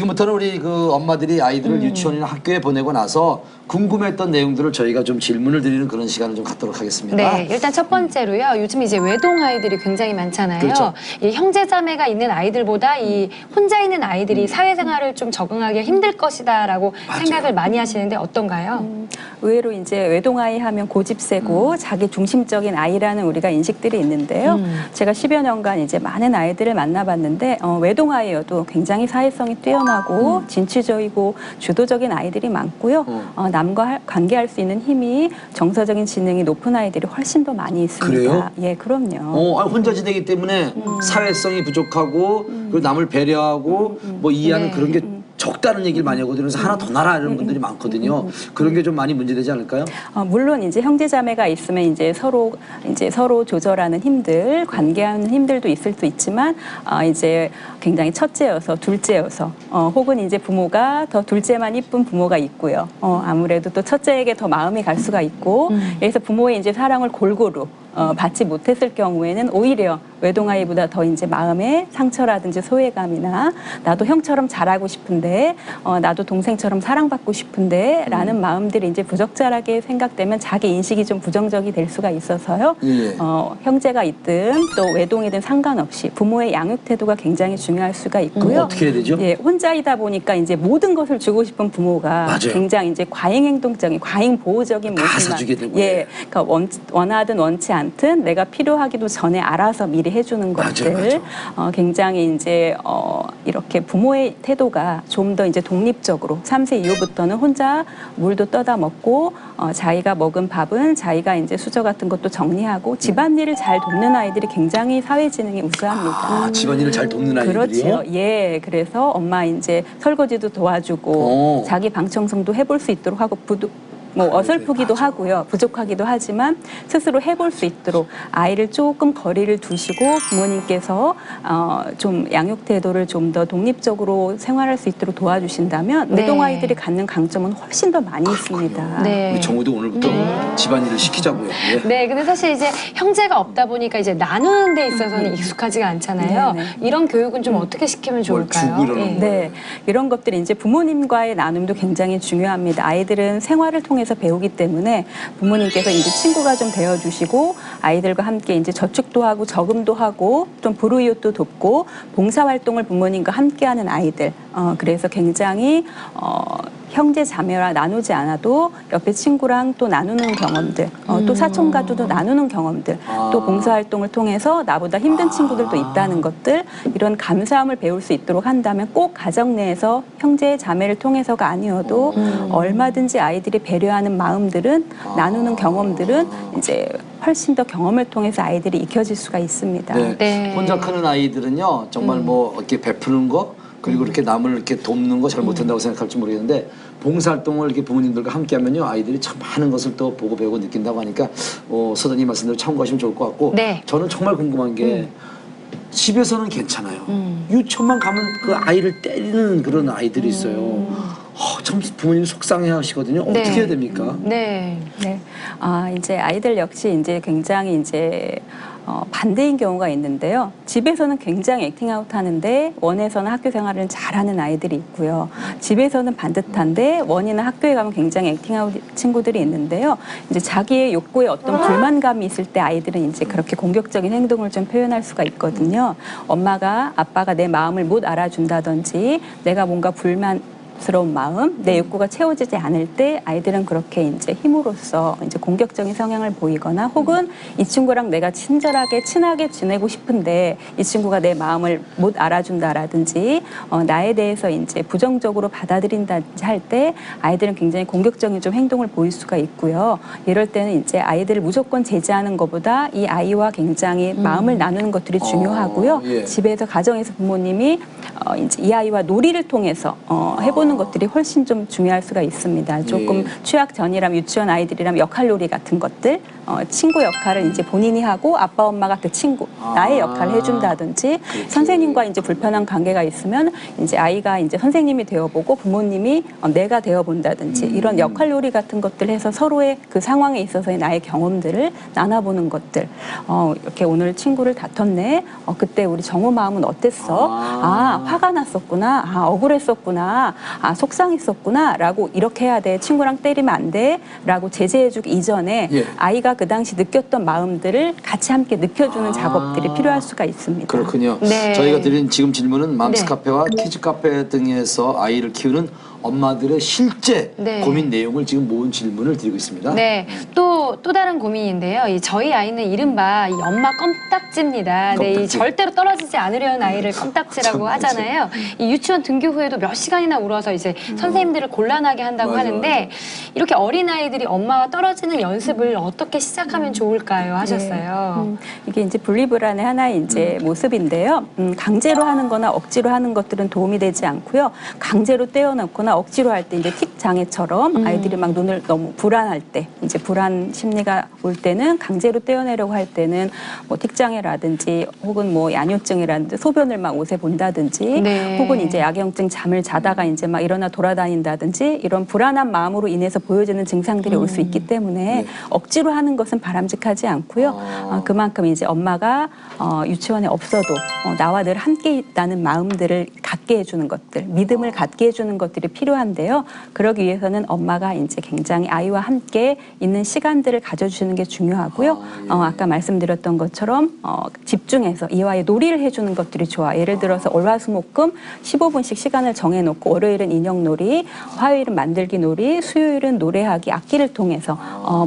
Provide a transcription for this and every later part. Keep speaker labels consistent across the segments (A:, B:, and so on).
A: 지금부터는 우리 그 엄마들이 아이들을 유치원이나 학교에 보내고 나서 궁금했던 내용들을 저희가 좀 질문을 드리는 그런 시간을 좀 갖도록 하겠습니다.
B: 네, 일단 첫 번째로요. 요즘 이제 외동 아이들이 굉장히 많잖아요.
A: 그렇죠.
B: 이 형제 자매가 있는 아이들보다 이 혼자 있는 아이들이 사회생활을 좀 적응하기 힘들 것이다라고 생각을 많이 하시는데 어떤가요?
C: 의외로 이제 외동아이 하면 고집세고 자기 중심적인 아이라는 우리가 인식들이 있는데요. 제가 10여 년간 이제 많은 아이들을 만나봤는데 외동아이여도 굉장히 사회성이 뛰어나고 진취적이고 주도적인 아이들이 많고요. 남과 관계할 수 있는 힘이 정서적인 지능이 높은 아이들이 훨씬 더 많이 있습니다.
A: 그래요?
C: 예, 그럼요.
A: 혼자 지내기 때문에 사회성이 부족하고 그리고 남을 배려하고 뭐 이해하는
B: 네.
A: 그런 게 적다는 얘기를 많이 하거든요. 그래서 하나 더 나라 이런 분들이 많거든요. 그런 게 좀 많이 문제되지 않을까요?
C: 물론 이제 형제자매가 있으면 이제 서로 조절하는 힘들, 관계하는 힘들도 있을 수 있지만 이제 굉장히 첫째여서 둘째여서 혹은 이제 부모가 더 둘째만 이쁜 부모가 있고요. 아무래도 또 첫째에게 더 마음이 갈 수가 있고 그래서 부모의 이제 사랑을 골고루 받지 못했을 경우에는 오히려 외동아이보다 더 이제 마음의 상처라든지 소외감이나 나도 형처럼 잘하고 싶은데 나도 동생처럼 사랑받고 싶은데 라는 마음들이 이제 부적절하게 생각되면 자기 인식이 좀 부정적이 될 수가 있어서요.
A: 예.
C: 형제가 있든 또 외동이든 상관없이 부모의 양육 태도가 굉장히 중요할 수가 있고요.
A: 어떻게 해야 되죠?
C: 예, 혼자이다 보니까 이제 모든 것을 주고 싶은 부모가
A: 맞아요.
C: 굉장히 이제 과잉 행동적인, 과잉 보호적인
A: 다
C: 모습만
A: 사주게 되고.
C: 예, 그러니까 원하든 원치 않든 내가 필요하기도 전에 알아서 미리 해주는 것들
A: 맞아요.
C: 굉장히 이제 이렇게 부모의 태도가 좀 더 이제 독립적으로 3세 이후부터는 혼자 물도 떠다 먹고 자기가 먹은 밥은 자기가 이제 수저 같은 것도 정리하고 집안일을 잘 돕는 아이들이 굉장히 사회지능이 우수합니다.
A: 집안일을 잘 돕는 아이들이요?
C: 그렇죠. 예, 그래서 엄마 이제 설거지도 도와주고 자기 방 청소도 해볼 수 있도록 하고 뭐 어설프기도 하고요. 부족하기도 하지만 스스로 해볼 수 있도록 아이를 조금 거리를 두시고 부모님께서 좀 양육 태도를 좀 더 독립적으로 생활할 수 있도록 도와주신다면
B: 네.
C: 외동아이들이 갖는 강점은 훨씬 더 많이 있습니다.
B: 네.
A: 우리 정우도 오늘부터 집안일을 시키자고요. 예.
B: 네, 근데 사실 이제 형제가 없다 보니까 이제 나누는 데 있어서는 익숙하지가 않잖아요.
C: 네네.
B: 이런 교육은 좀 어떻게 시키면 좋을까요?
A: 주고 이러는
B: 예.
A: 거.
C: 네, 이런 것들이 이제 부모님과의 나눔도 굉장히 중요합니다. 아이들은 생활을 통해서 배우기 때문에 부모님께서 이제 친구가 좀 되어주시고 아이들과 함께 이제 저축도 하고 저금도 하고 좀 불우이웃도 돕고 봉사활동을 부모님과 함께하는 아이들. 그래서 굉장히 형제 자매와 나누지 않아도 옆에 친구랑 또 나누는 경험들, 또 사촌과도 나누는 경험들, 또 봉사활동을 통해서 나보다 힘든 친구들도 있다는 것들, 이런 감사함을 배울 수 있도록 한다면 꼭 가정 내에서 형제 자매를 통해서가 아니어도 얼마든지 아이들이 배려하는 마음들은 나누는 경험들은 이제 훨씬 더 경험을 통해서 아이들이 익혀질 수가 있습니다.
A: 네.
B: 네.
A: 혼자 크는 아이들은요, 정말 뭐 이렇게 베푸는 거, 그리고 이렇게 남을 이렇게 돕는 거 잘 못한다고 생각할지 모르겠는데 봉사활동을 이렇게 부모님들과 함께하면요 아이들이 참 많은 것을 또 보고 배우고 느낀다고 하니까 서단님 말씀대로 참고하시면 좋을 것 같고
B: 네.
A: 저는 정말 궁금한 게 집에서는 괜찮아요. 유치원만 가면 그 아이를 때리는 그런 아이들이 있어요. 참 부모님 속상해하시거든요.
B: 네.
A: 어떻게 해야 됩니까?
B: 네.
C: 네. 이제 아이들 역시 이제 굉장히 이제 반대인 경우가 있는데요. 집에서는 굉장히 액팅아웃 하는데 원에서는 학교 생활을 잘하는 아이들이 있고요. 집에서는 반듯한데 원이나 학교에 가면 굉장히 액팅아웃 친구들이 있는데요. 이제 자기의 욕구에 어떤 불만감이 있을 때 아이들은 이제 그렇게 공격적인 행동을 좀 표현할 수가 있거든요. 아빠가 내 마음을 못 알아준다든지 내가 뭔가 스러운 마음, 내 욕구가 채워지지 않을 때 아이들은 그렇게 이제 힘으로써 이제 공격적인 성향을 보이거나 혹은 이 친구랑 내가 친하게 지내고 싶은데 이 친구가 내 마음을 못 알아준다라든지 나에 대해서 이제 부정적으로 받아들인다든지 할 때 아이들은 굉장히 공격적인 좀 행동을 보일 수가 있고요. 이럴 때는 이제 아이들을 무조건 제지하는 것보다 이 아이와 굉장히 마음을 나누는 것들이 중요하고요.
A: 예.
C: 집에서 가정에서 부모님이 이제 이 아이와 놀이를 통해서 해보는 해주는 것들이 훨씬 좀 중요할 수가 있습니다. 조금 취학 전이라면 유치원 아이들이라면 역할놀이 같은 것들, 친구 역할을 이제 본인이 하고 아빠 엄마가 그 친구 나의 역할을 해준다든지 선생님과 이제 불편한 관계가 있으면 이제 아이가 이제 선생님이 되어보고 부모님이 내가 되어본다든지 이런 역할놀이 같은 것들 해서 서로의 그 상황에 있어서의 나의 경험들을 나눠보는 것들. 이렇게 오늘 친구를 다퉜네. 그때 우리 정호 마음은 어땠어? 화가 났었구나. 억울했었구나. 속상했었구나.라고 이렇게 해야 돼. 친구랑 때리면 안 돼. 라고 제재해주기 이전에 아이가 그 당시 느꼈던 마음들을 같이 함께 느껴주는 작업들이 필요할 수가 있습니다.
A: 그렇군요.
B: 네.
A: 저희가 드린 지금 질문은 맘스 카페와 키즈 카페 등에서 아이를 키우는 엄마들의 실제 고민 내용을 지금 모은 질문을 드리고 있습니다.
B: 네, 또 다른 고민인데요. 저희 아이는 이른바 이 엄마 껌딱지입니다. 네, 이 절대로 떨어지지 않으려는 아이를 껌딱지라고 하잖아요. 이 유치원 등교 후에도 몇 시간이나 울어서 이제 선생님들을 곤란하게 한다고 하는데 이렇게 어린 아이들이 엄마와 떨어지는 연습을 어떻게 시작하면 좋을까요? 하셨어요.
C: 이게 이제 분리불안의 하나의 이제 모습인데요. 강제로 하는거나 억지로 하는 것들은 도움이 되지 않고요. 강제로 떼어놓거나 억지로 할 때 이제 틱 장애처럼 아이들이 막 눈을 너무 불안할 때 이제 불안 심리가 올 때는 강제로 떼어내려고 할 때는 뭐 틱 장애라든지 혹은 뭐 야뇨증이라든지 소변을 막 옷에 본다든지 혹은 이제 야경증 잠을 자다가 이제 막 일어나 돌아다닌다든지 이런 불안한 마음으로 인해서 보여지는 증상들이 올 수 있기 때문에 억지로 하는 것은 바람직하지 않고요. 그만큼 이제 엄마가 유치원에 없어도 나와 늘 함께 있다는 마음들을 갖게 해주는 것들, 믿음을 갖게 해주는 것들이 필요한데요. 그러기 위해서는 엄마가 이제 굉장히 아이와 함께 있는 시간들을 가져주시는 게 중요하고요. 아까 말씀드렸던 것처럼 집중해서 이와의 놀이를 해주는 것들이 좋아. 예를 들어서 월화수목금 15분씩 시간을 정해놓고 월요일은 인형놀이, 화요일은 만들기 놀이, 수요일은 노래하기, 악기를 통해서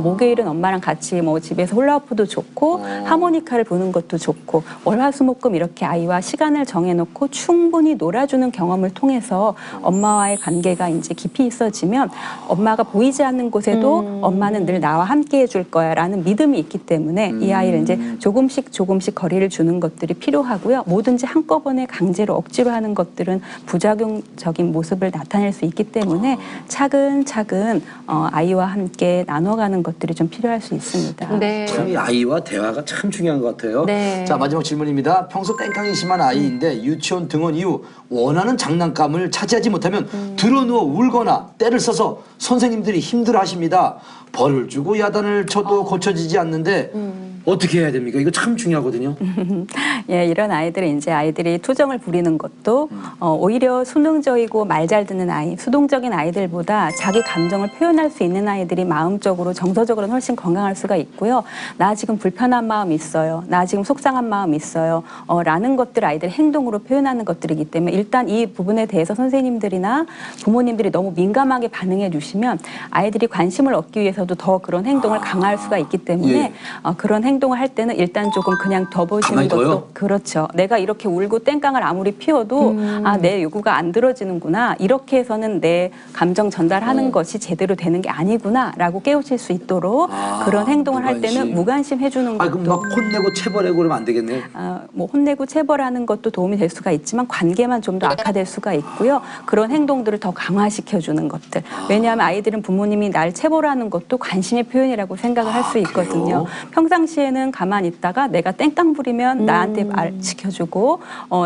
C: 목요일은 엄마랑 같이 뭐 집에서 훌라후프도 좋고 하모니카를 부는 것도 좋고 월화수목금 이렇게 아이와 시간을 정해놓고 충분히 놀아주는 경험을 통해서 엄마와의 관계가 이제 깊이 있어지면 엄마가 보이지 않는 곳에도 엄마는 늘 나와 함께 해줄 거야 라는 믿음이 있기 때문에 이 아이를 이제 조금씩 거리를 주는 것들이 필요하고요. 뭐든지 한꺼번에 강제로 억지로 하는 것들은 부작용적인 모습을 나타낼 수 있기 때문에 차근차근 아이와 함께 나눠가는 것들이 좀 필요할 수 있습니다.
B: 네.
A: 참 이 아이와 대화가 참 중요한 것 같아요.
B: 네.
A: 자, 마지막 질문입니다. 평소 땡깡이 심한 아이인데 유치원 등원 이후 원하는 장난감을 차지하지 못하면 드러누워 울거나 때를 써서 선생님들이 힘들어하십니다. 벌을 주고 야단을 쳐도 고쳐지지 않는데 어떻게 해야 됩니까? 이거 참 중요하거든요.
C: 예, 이런 아이들은 이제 아이들이 투정을 부리는 것도 오히려 수능적이고 말 잘 듣는 아이, 수동적인 아이들보다 자기 감정을 표현할 수 있는 아이들이 마음적으로 정서적으로는 훨씬 건강할 수가 있고요. 나 지금 불편한 마음 있어요. 나 지금 속상한 마음 있어요. 라는 것들 아이들 행동으로 표현하는 것들이기 때문에 일단 이 부분에 대해서 선생님들이나 부모님들이 너무 민감하게 반응해 주시면 아이들이 관심을 얻기 위해서도 더 그런 행동을 강화할 수가 있기 때문에 그런 행동을 할 때는 일단 조금 그냥 둬보시는 것도
A: 둬요?
C: 그렇죠. 내가 이렇게 울고 땡깡을 아무리 피워도 내 요구가 안 들어지는구나. 이렇게 해서는 내 감정 전달하는 것이 제대로 되는 게 아니구나 라고 깨우칠 수 있도록 그런 행동을 할 때는 무관심 해주는 것도
A: 그럼 막 혼내고 체벌하고 그러면 안 되겠네요.
C: 뭐 혼내고 체벌하는 것도 도움이 될 수가 있지만 관계만 좀 더 악화될 수가 있고요. 그런 행동들을 더 강화시켜주는 것들. 왜냐하면 아이들은 부모님이 날 체벌하는 것도 관심의 표현이라고 생각을 할 수 있거든요. 평상시에는 가만히 있다가 내가 땡깡 부리면 나한테 말 지켜주고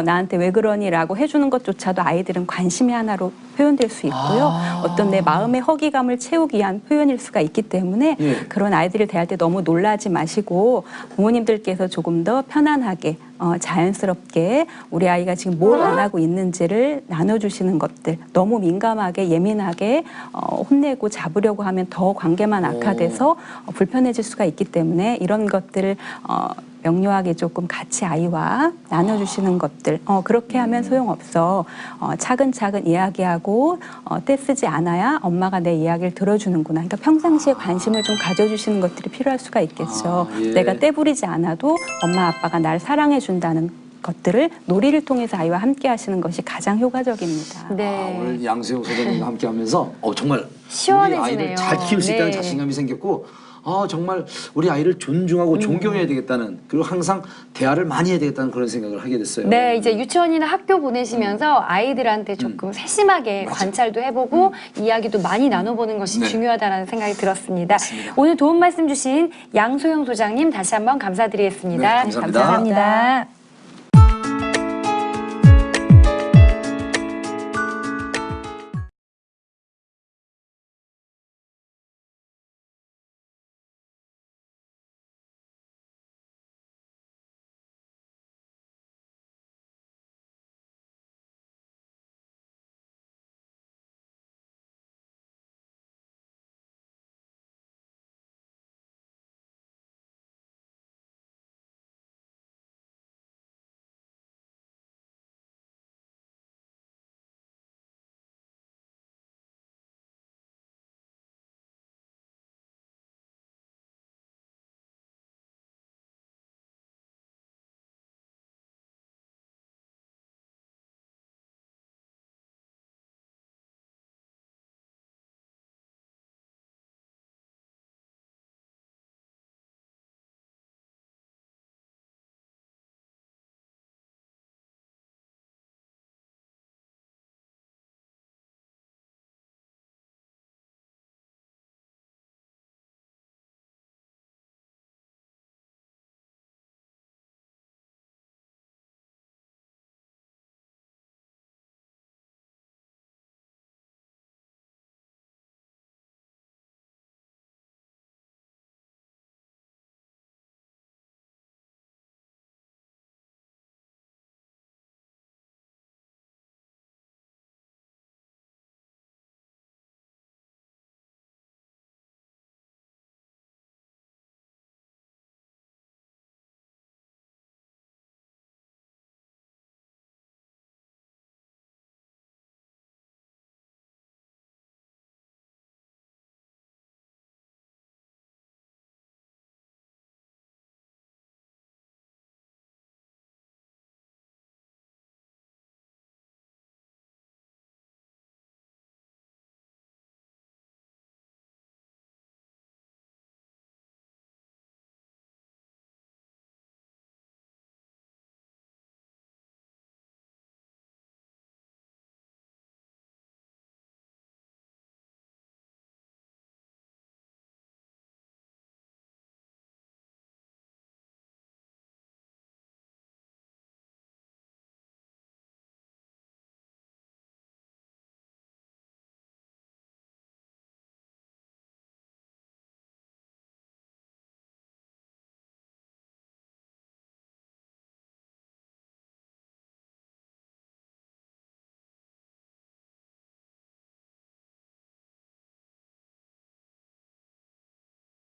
C: 나한테 왜 그러니 라고 해주는 것조차도 아이들은 관심의 하나로 표현될 수 있고요. 어떤 내 마음의 허기감을 채우기 위한 표현일 수가 있기 때문에 그런 아이들을 대할 때 너무 놀라지 마시고 부모님들께서 조금 더 편안하게 자연스럽게 우리 아이가 지금 뭘 원하고 있는지를 나눠주시는 것들. 너무 민감하게 예민하게 혼내고 잡으려고 하면 더 관계만 악화돼서 불편해질 수가 있기 때문에 이런 것들을 명료하게 조금 같이 아이와 나눠주시는 것들. 그렇게 하면 소용없어. 차근차근 이야기하고 떼쓰지 않아야 엄마가 내 이야기를 들어주는구나. 그러니까 평상시에 관심을 좀 가져주시는 것들이 필요할 수가 있겠죠. 내가 떼부리지 않아도 엄마 아빠가 날 사랑해 준다는 것들을 놀이를 통해서 아이와 함께 하시는 것이 가장 효과적입니다.
B: 네.
A: 오늘 양세호 소장님과 함께 하면서 정말
B: 시원해지네요.
A: 우리 아이를 잘 키울 수 있다는
B: 네.
A: 자신감이 생겼고 정말 우리 아이를 존중하고 존경해야 되겠다는, 그리고 항상 대화를 많이 해야 되겠다는 그런 생각을 하게 됐어요.
B: 네, 이제 유치원이나 학교 보내시면서 아이들한테 조금 세심하게 관찰도 해보고 이야기도 많이 나눠보는 것이
A: 네.
B: 중요하다는 생각이 들었습니다.
A: 맞습니다.
B: 오늘 도움 말씀 주신 양소영 소장님 다시 한번 감사드리겠습니다.
A: 네, 감사합니다.
B: 감사합니다.